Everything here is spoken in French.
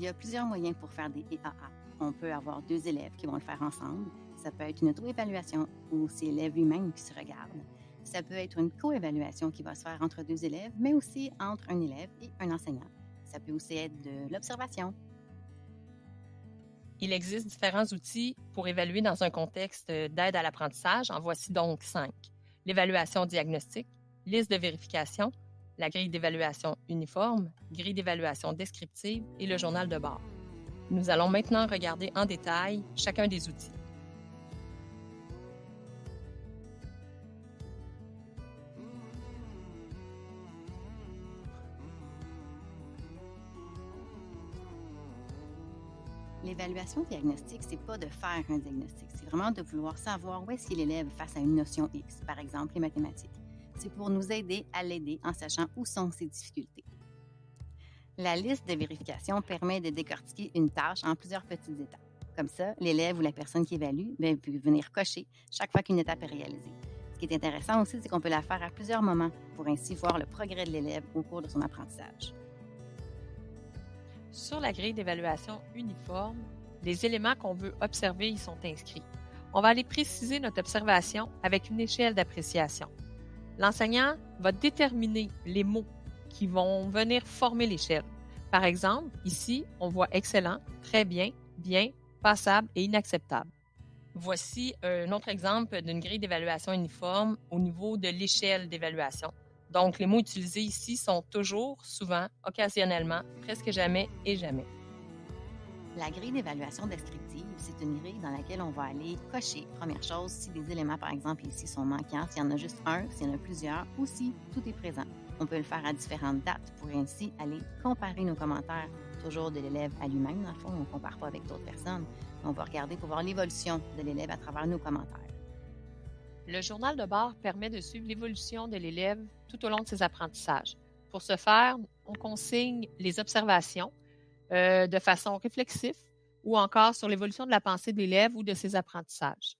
y a plusieurs moyens pour faire des EAA. On peut avoir deux élèves qui vont le faire ensemble. Ça peut être une auto-évaluation où c'est l'élève lui-même qui se regarde. Ça peut être une co-évaluation qui va se faire entre deux élèves, mais aussi entre un élève et un enseignant. Ça peut aussi être de l'observation. Il existe différents outils pour évaluer dans un contexte d'aide à l'apprentissage. En voici donc 5. L'évaluation diagnostique, liste de vérification, la grille d'évaluation uniforme, grille d'évaluation descriptive et le journal de bord. Nous allons maintenant regarder en détail chacun des outils. L'évaluation diagnostique, c'est pas de faire un diagnostic, c'est vraiment de vouloir savoir où est-ce qu'il l'élève face à une notion X, par exemple les mathématiques. C'est pour nous aider à l'aider en sachant où sont ses difficultés. La liste de vérification permet de décortiquer une tâche en plusieurs petites étapes. Comme ça, l'élève ou la personne qui évalue peut venir cocher chaque fois qu'une étape est réalisée. Ce qui est intéressant aussi, c'est qu'on peut la faire à plusieurs moments pour ainsi voir le progrès de l'élève au cours de son apprentissage. Sur la grille d'évaluation uniforme, les éléments qu'on veut observer y sont inscrits. On va aller préciser notre observation avec une échelle d'appréciation. L'enseignant va déterminer les mots qui vont venir former l'échelle. Par exemple, ici, on voit excellent, très bien, bien, passable et inacceptable. Voici un autre exemple d'une grille d'évaluation uniforme au niveau de l'échelle d'évaluation. Donc, les mots utilisés ici sont toujours, souvent, occasionnellement, presque jamais et jamais. La grille d'évaluation descriptive, c'est une grille dans laquelle on va aller cocher, première chose, si des éléments, par exemple, ici sont manquants, s'il y en a juste un, s'il y en a plusieurs, ou si tout est présent. On peut le faire à différentes dates pour ainsi aller comparer nos commentaires, toujours de l'élève à lui-même, dans le fond, on ne compare pas avec d'autres personnes. On va regarder pour voir l'évolution de l'élève à travers nos commentaires. Le journal de bord permet de suivre l'évolution de l'élève tout au long de ses apprentissages. Pour ce faire, on consigne les observations de façon réflexive ou encore sur l'évolution de la pensée de l'élève ou de ses apprentissages.